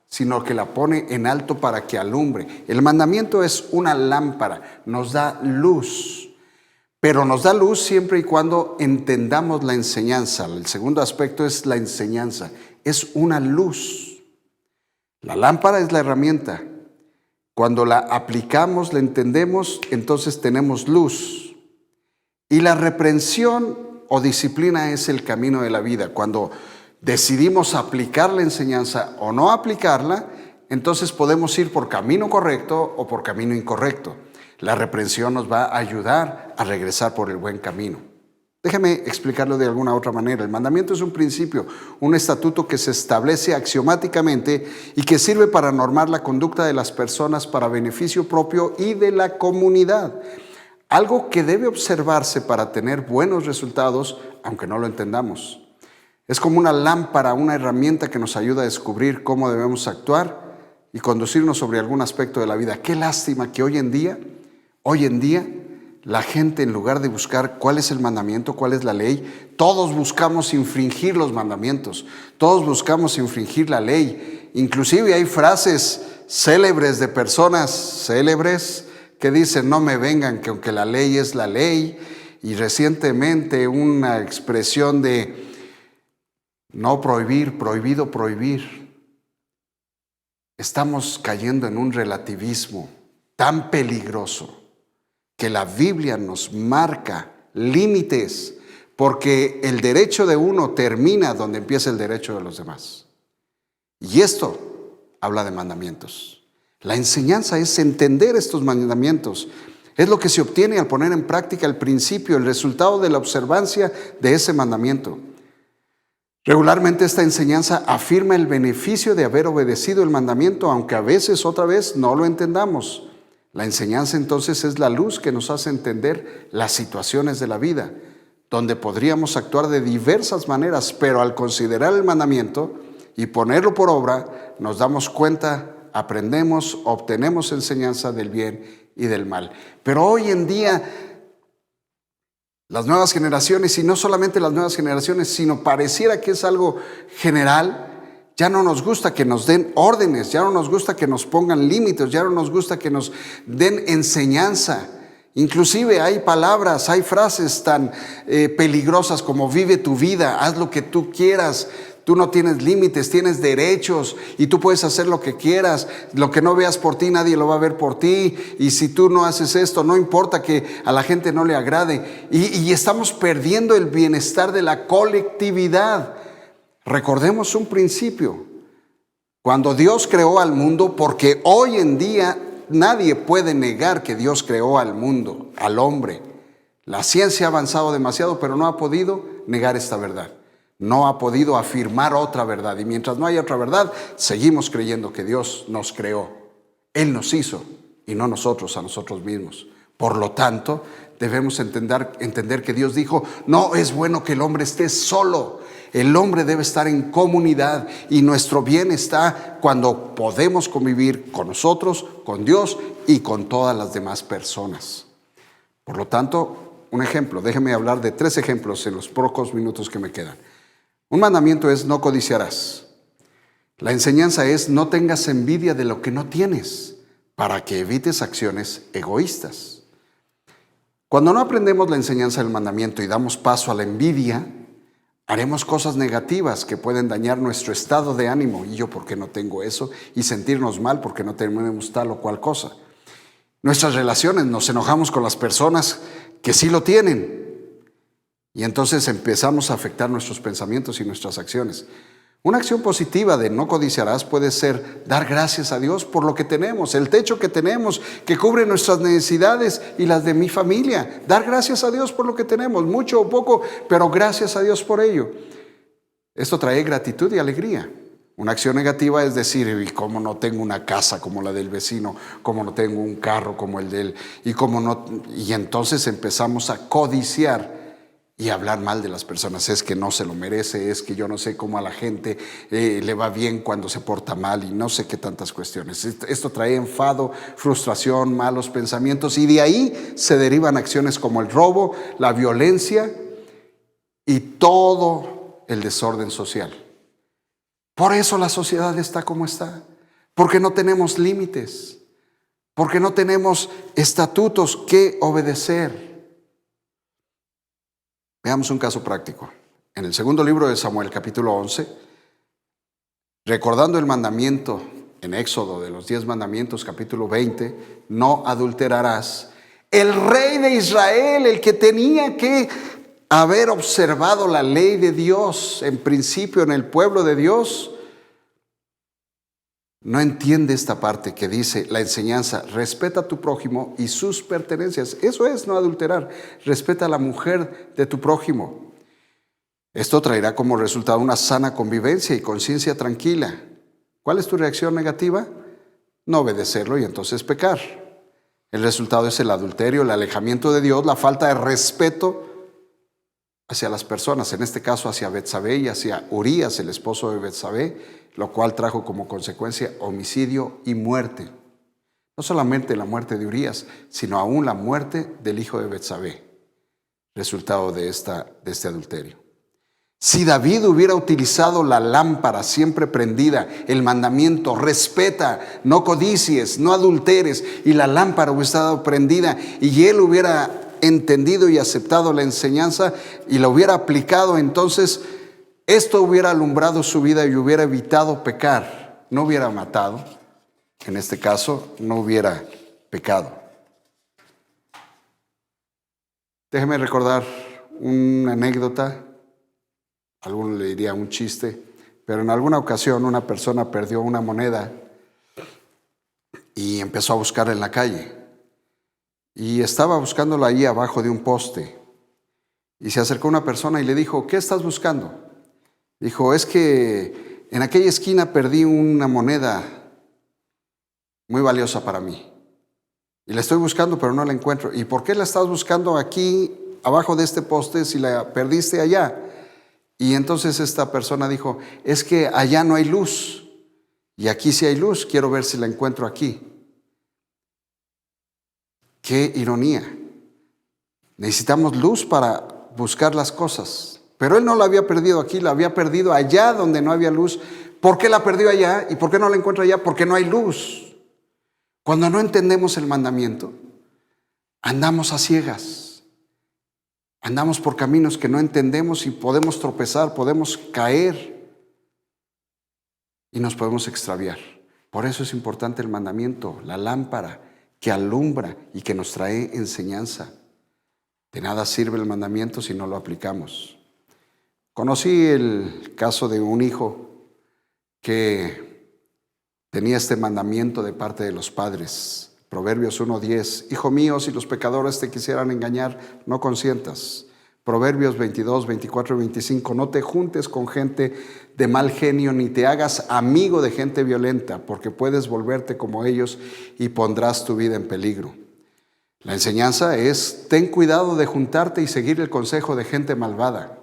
sino que la pone en alto para que alumbre. El mandamiento es una lámpara, nos da luz. Pero nos da luz siempre y cuando entendamos la enseñanza. El segundo aspecto es la enseñanza. Es una luz. La lámpara es la herramienta. Cuando la aplicamos, la entendemos, entonces tenemos luz. Y la reprensión o disciplina es el camino de la vida. Cuando decidimos aplicar la enseñanza o no aplicarla, entonces podemos ir por camino correcto o por camino incorrecto. La reprensión nos va a ayudar a regresar por el buen camino. Déjame explicarlo de alguna otra manera. El mandamiento es un principio, un estatuto que se establece axiomáticamente y que sirve para normar la conducta de las personas para beneficio propio y de la comunidad. Algo que debe observarse para tener buenos resultados, aunque no lo entendamos. Es como una lámpara, una herramienta que nos ayuda a descubrir cómo debemos actuar y conducirnos sobre algún aspecto de la vida. Qué lástima que hoy en día, la gente, en lugar de buscar cuál es el mandamiento, cuál es la ley, todos buscamos infringir los mandamientos, todos buscamos infringir la ley. Inclusive hay frases célebres de personas célebres que dicen, no me vengan, que aunque la ley es la ley. Y recientemente una expresión de no prohibir, prohibido prohibir. Estamos cayendo en un relativismo tan peligroso que la Biblia nos marca límites, porque el derecho de uno termina donde empieza el derecho de los demás. Y esto habla de mandamientos. La enseñanza es entender estos mandamientos. Es lo que se obtiene al poner en práctica el principio, el resultado de la observancia de ese mandamiento. Regularmente esta enseñanza afirma el beneficio de haber obedecido el mandamiento, aunque a veces, otra vez, no lo entendamos. La enseñanza entonces es la luz que nos hace entender las situaciones de la vida, donde podríamos actuar de diversas maneras, pero al considerar el mandamiento y ponerlo por obra, nos damos cuenta aprendemos, obtenemos enseñanza del bien y del mal. Pero hoy en día, las nuevas generaciones, y no solamente las nuevas generaciones, sino pareciera que es algo general, ya no nos gusta que nos den órdenes, ya no nos gusta que nos pongan límites, ya no nos gusta que nos den enseñanza. Inclusive hay palabras, hay frases tan peligrosas como vive tu vida, haz lo que tú quieras, tú no tienes límites, tienes derechos y tú puedes hacer lo que quieras, lo que no veas por ti nadie lo va a ver por ti, y si tú no haces esto no importa que a la gente no le agrade, y estamos perdiendo el bienestar de la colectividad. Recordemos un principio, cuando Dios creó al mundo, porque hoy en día nadie puede negar que Dios creó al mundo, al hombre. La ciencia ha avanzado demasiado, pero no ha podido negar esta verdad. No ha podido afirmar otra verdad. Y mientras no haya otra verdad, seguimos creyendo que Dios nos creó. Él nos hizo y no nosotros a nosotros mismos. Por lo tanto, debemos entender que Dios dijo, no es bueno que el hombre esté solo. El hombre debe estar en comunidad y nuestro bien está cuando podemos convivir con nosotros, con Dios y con todas las demás personas. Por lo tanto, un ejemplo, déjeme hablar de 3 ejemplos en los pocos minutos que me quedan. Un mandamiento es no codiciarás. La enseñanza es no tengas envidia de lo que no tienes para que evites acciones egoístas. Cuando no aprendemos la enseñanza del mandamiento y damos paso a la envidia, haremos cosas negativas que pueden dañar nuestro estado de ánimo. ¿Y yo por qué no tengo eso? Y sentirnos mal porque no tenemos tal o cual cosa. Nuestras relaciones, nos enojamos con las personas que sí lo tienen. Y entonces empezamos a afectar nuestros pensamientos y nuestras acciones. Una acción positiva de no codiciarás puede ser dar gracias a Dios por lo que tenemos, el techo que tenemos, que cubre nuestras necesidades y las de mi familia. Dar gracias a Dios por lo que tenemos, mucho o poco, pero gracias a Dios por ello. Esto trae gratitud y alegría. Una acción negativa es decir, ¿y cómo no tengo una casa como la del vecino? ¿Cómo no tengo un carro como el de él? Y entonces empezamos a codiciar y hablar mal de las personas. Es que no se lo merece, es que yo no sé cómo a la gente le va bien cuando se porta mal y no sé qué tantas cuestiones. Esto trae enfado, frustración, malos pensamientos, y de ahí se derivan acciones como el robo, la violencia y todo el desorden social. Por eso la sociedad está como está, porque no tenemos límites, porque no tenemos estatutos que obedecer. Veamos un caso práctico. En el segundo libro de Samuel, capítulo 11, recordando el mandamiento en Éxodo de los 10 mandamientos, capítulo 20, no adulterarás. El rey de Israel, el que tenía que haber observado la ley de Dios en principio en el pueblo de Dios, no entiende esta parte que dice la enseñanza, respeta a tu prójimo y sus pertenencias. Eso es no adulterar, respeta a la mujer de tu prójimo. Esto traerá como resultado una sana convivencia y conciencia tranquila. ¿Cuál es tu reacción negativa? No obedecerlo y entonces pecar. El resultado es el adulterio, el alejamiento de Dios, la falta de respeto hacia las personas, en este caso hacia Betsabé y hacia Urías, el esposo de Betsabé, lo cual trajo como consecuencia homicidio y muerte. No solamente la muerte de Urías, sino aún la muerte del hijo de Betsabé, resultado de este adulterio. Si David hubiera utilizado la lámpara siempre prendida, el mandamiento, respeta, no codicies, no adulteres, y la lámpara hubiera estado prendida y él hubiera entendido y aceptado la enseñanza y la hubiera aplicado, entonces esto hubiera alumbrado su vida y hubiera evitado pecar. No hubiera matado, en este caso no hubiera pecado. Déjeme recordar una anécdota, alguno le diría un chiste, pero en alguna ocasión una persona perdió una moneda y empezó a buscarla en la calle. Y estaba buscándola ahí abajo de un poste. Y se acercó una persona y le dijo, ¿qué estás buscando? Dijo, es que en aquella esquina perdí una moneda muy valiosa para mí. Y la estoy buscando, pero no la encuentro. ¿Y por qué la estás buscando aquí abajo de este poste si la perdiste allá? Y entonces esta persona dijo, es que allá no hay luz. Y aquí sí hay luz, quiero ver si la encuentro aquí. Qué ironía. Necesitamos luz para buscar las cosas. Pero él no la había perdido aquí, la había perdido allá donde no había luz. ¿Por qué la perdió allá? ¿Y por qué no la encuentra allá? Porque no hay luz. Cuando no entendemos el mandamiento, andamos a ciegas. Andamos por caminos que no entendemos y podemos tropezar, podemos caer y nos podemos extraviar. Por eso es importante el mandamiento, la lámpara que alumbra y que nos trae enseñanza. De nada sirve el mandamiento si no lo aplicamos. Conocí el caso de un hijo que tenía este mandamiento de parte de los padres. Proverbios 1:10, hijo mío, si los pecadores te quisieran engañar, no consientas. Proverbios 22, 24 y 25, no te juntes con gente de mal genio, ni te hagas amigo de gente violenta, porque puedes volverte como ellos y pondrás tu vida en peligro. La enseñanza es, ten cuidado de juntarte y seguir el consejo de gente malvada.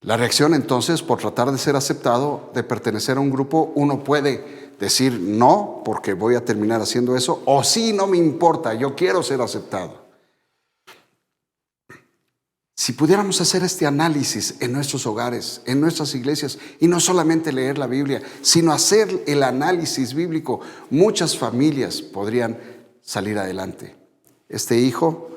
La reacción entonces, por tratar de ser aceptado, de pertenecer a un grupo, uno puede decir no, porque voy a terminar haciendo eso, o sí, no me importa, yo quiero ser aceptado. Si pudiéramos hacer este análisis en nuestros hogares, en nuestras iglesias, y no solamente leer la Biblia, sino hacer el análisis bíblico, muchas familias podrían salir adelante. Este hijo,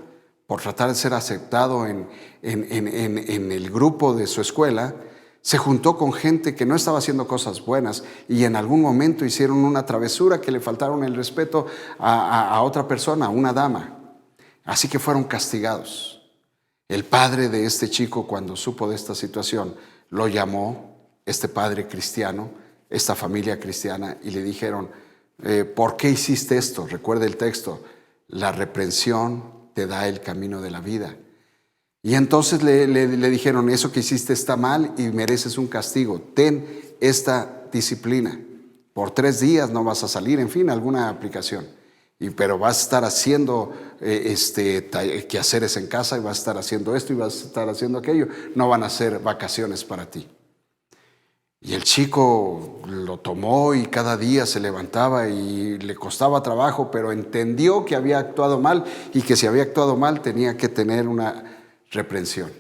por tratar de ser aceptado en el grupo de su escuela, se juntó con gente que no estaba haciendo cosas buenas y en algún momento hicieron una travesura que le faltaron el respeto a otra persona, a una dama. Así que fueron castigados. El padre de este chico, cuando supo de esta situación, lo llamó, este padre cristiano, esta familia cristiana, y le dijeron, ¿por qué hiciste esto? Recuerda el texto, la reprensión te da el camino de la vida. Y entonces le dijeron, eso que hiciste está mal y mereces un castigo. Ten esta disciplina. Por 3 días no vas a salir, en fin, alguna aplicación. Pero vas a estar haciendo quehaceres en casa y vas a estar haciendo esto y vas a estar haciendo aquello. No van a ser vacaciones para ti. Y el chico lo tomó y cada día se levantaba y le costaba trabajo, pero entendió que había actuado mal y que si había actuado mal tenía que tener una reprensión.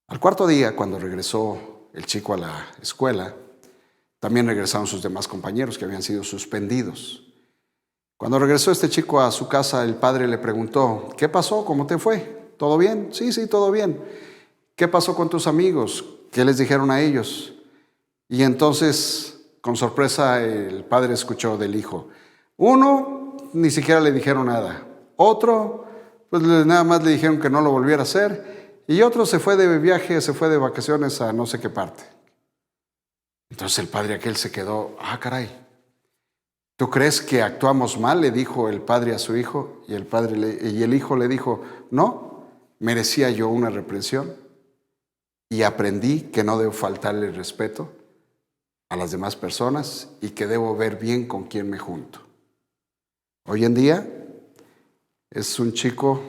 Al 4.º día, cuando regresó el chico a la escuela, también regresaron sus demás compañeros que habían sido suspendidos. Cuando regresó este chico a su casa, el padre le preguntó, ¿qué pasó? ¿Cómo te fue? ¿Todo bien? Sí, todo bien. ¿Qué pasó con tus amigos? ¿Qué les dijeron a ellos? Y entonces, con sorpresa, el padre escuchó del hijo. Uno, ni siquiera le dijeron nada. Otro, pues nada más le dijeron que no lo volviera a hacer. Y otro se fue de viaje, se fue de vacaciones a no sé qué parte. Entonces el padre aquel se quedó, caray. ¿Tú crees que actuamos mal?, le dijo el padre a su hijo, y el hijo le dijo, no, merecía yo una reprensión y aprendí que no debo faltarle el respeto a las demás personas y que debo ver bien con quién me junto. Hoy en día es un chico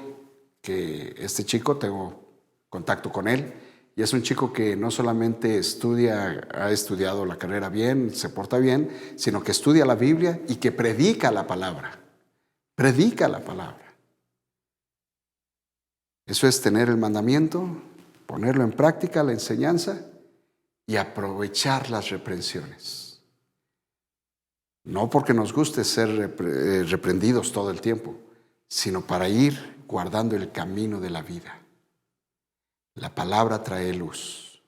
este chico tengo contacto con él, y es un chico que no solamente ha estudiado la carrera bien, se porta bien, sino que estudia la Biblia y que predica la palabra. Predica la palabra. Eso es tener el mandamiento, ponerlo en práctica, la enseñanza, y aprovechar las reprensiones. No porque nos guste ser reprendidos todo el tiempo, sino para ir guardando el camino de la vida. La palabra trae luz,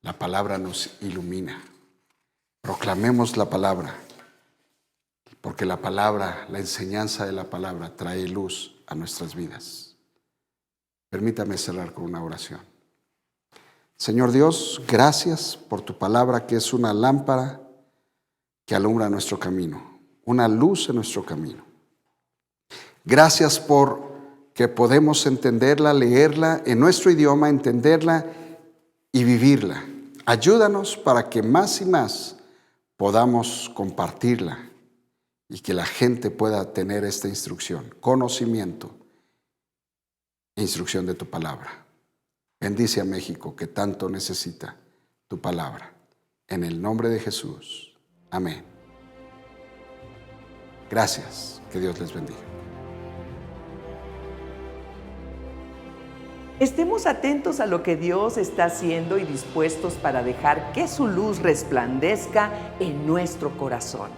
la palabra nos ilumina. Proclamemos la palabra, porque la palabra, la enseñanza de la palabra trae luz a nuestras vidas. Permítame cerrar con una oración. Señor Dios, gracias por tu palabra, que es una lámpara que alumbra nuestro camino, una luz en nuestro camino. Gracias por que podemos entenderla, leerla en nuestro idioma, entenderla y vivirla. Ayúdanos para que más y más podamos compartirla y que la gente pueda tener esta instrucción, conocimiento e instrucción de tu palabra. Bendice a México, que tanto necesita tu palabra. En el nombre de Jesús. Amén. Gracias. Que Dios les bendiga. Estemos atentos a lo que Dios está haciendo y dispuestos para dejar que su luz resplandezca en nuestro corazón.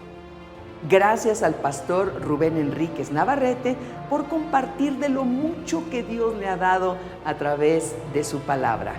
Gracias al pastor Rubén Enríquez Navarrete por compartir de lo mucho que Dios le ha dado a través de su palabra.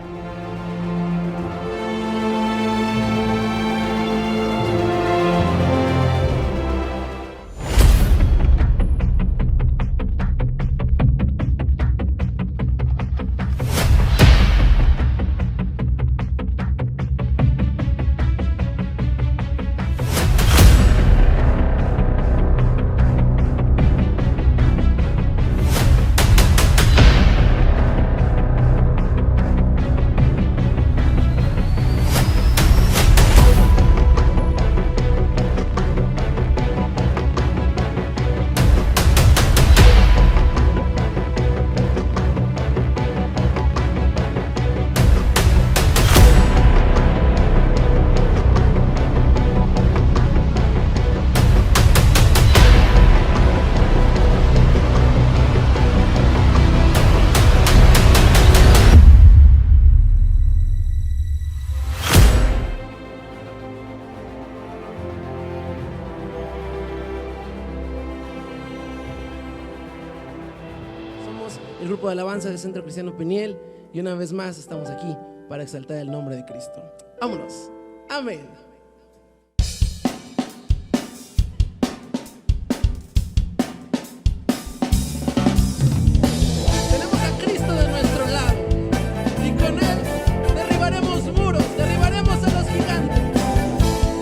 El grupo de alabanza del Centro Cristiano Peniel, y una vez más estamos aquí para exaltar el nombre de Cristo. Vámonos. Amén. Tenemos a Cristo de nuestro lado y con Él derribaremos muros, derribaremos a los gigantes.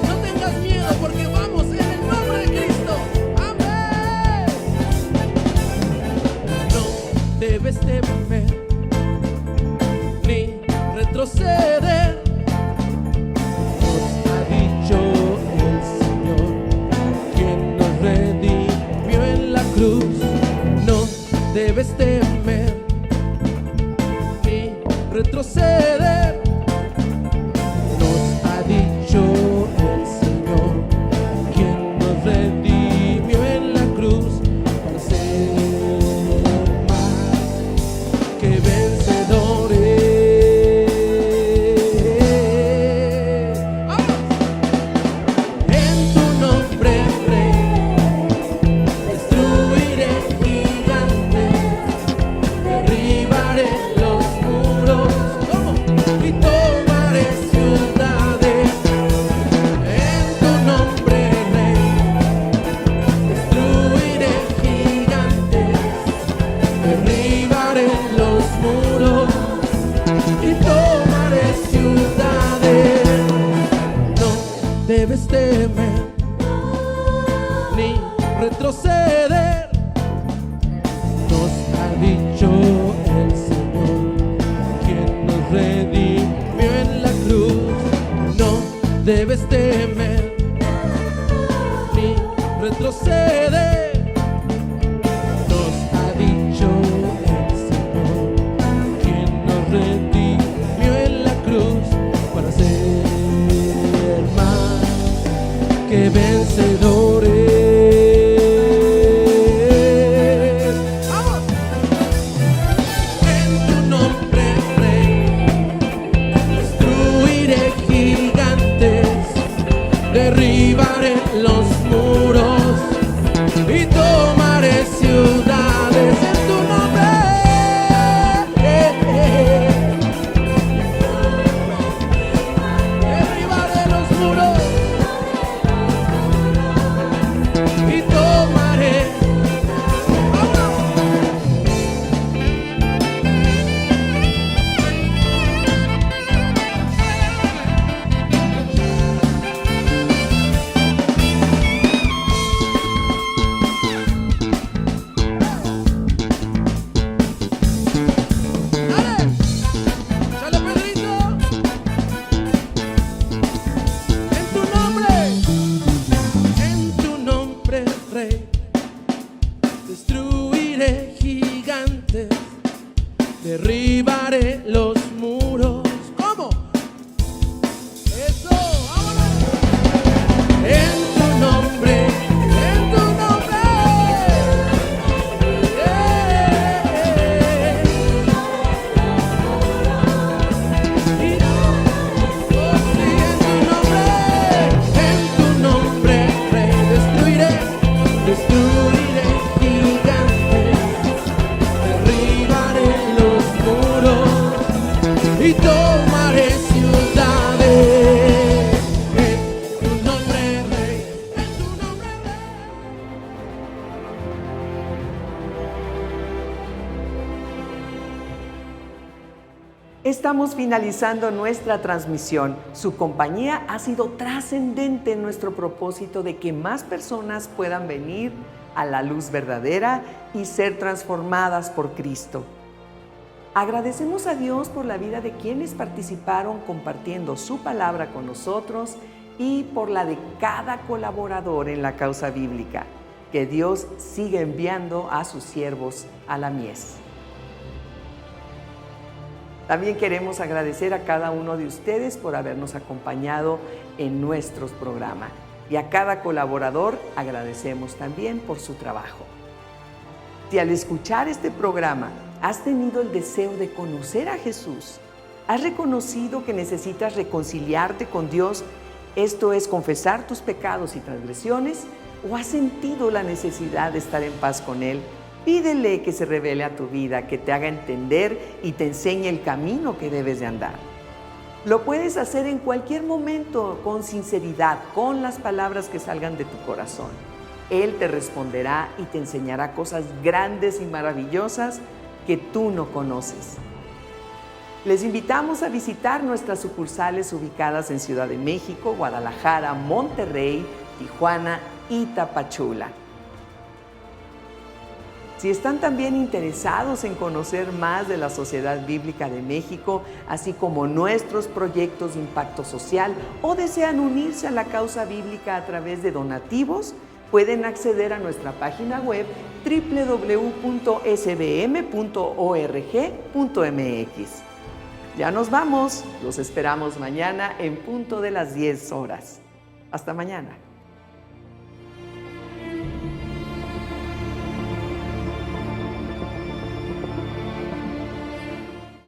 No tengas miedo porque vamos en el nombre de Cristo. Amén. No debes temer ni retroceder. Nos ha dicho el Señor, quien nos redimió en la cruz. No debes temer ni retroceder. Nos ha dicho el Señor, quien nos redimió en la cruz, para ser más que vencedores. En tu nombre, Rey, destruiré gigantes, derribaré los muros, y tomaré ciudades. En tu nombre, Rey, destruiré gigantes, derribaré los muros y tomaré ciudades. No debes temer ni retroceder. Nos ha dicho el Señor, quien nos redimió en la cruz. No debes temer ni retroceder. Nos ha dicho el Señor, quien nos redimió en la cruz, para ser más que vencedores. ¡Vamos! En tu nombre, Rey, destruiré gigantes, derribaré los muros y tomaré ciudades. En tu nombre, derribaré los muros y tomaré. ¡Dale! ¡Chale, Pedrito! En tu nombre, Rey, destruiré gigantes, derribaré los muros. ¿Cómo? Eso, vámonos. en tu nombre, en tu nombre. En tu nombre, Rey, destruiré gigantes, derribaré los muros y tomaré ciudades. En tu nombre, Rey, en tu nombre, Rey. Estamos finalizando nuestra transmisión. Su compañía ha sido trascendente en nuestro propósito de que más personas puedan venir a la luz verdadera y ser transformadas por Cristo. Agradecemos a Dios por la vida de quienes participaron compartiendo su palabra con nosotros y por la de cada colaborador en la causa bíblica. Que Dios siga enviando a sus siervos a la mies. También queremos agradecer a cada uno de ustedes por habernos acompañado en nuestros programas. Y a cada colaborador agradecemos también por su trabajo. Si al escuchar este programa has tenido el deseo de conocer a Jesús, has reconocido que necesitas reconciliarte con Dios, esto es confesar tus pecados y transgresiones, o has sentido la necesidad de estar en paz con Él, pídele que se revele a tu vida, que te haga entender y te enseñe el camino que debes de andar. Lo puedes hacer en cualquier momento con sinceridad, con las palabras que salgan de tu corazón. Él te responderá y te enseñará cosas grandes y maravillosas que tú no conoces. Les invitamos a visitar nuestras sucursales ubicadas en Ciudad de México, Guadalajara, Monterrey, Tijuana y Tapachula. Si están también interesados en conocer más de la Sociedad Bíblica de México, así como nuestros proyectos de impacto social, o desean unirse a la causa bíblica a través de donativos, pueden acceder a nuestra página web www.sbm.org.mx. Ya nos vamos, los esperamos mañana en punto de las 10 horas. Hasta mañana.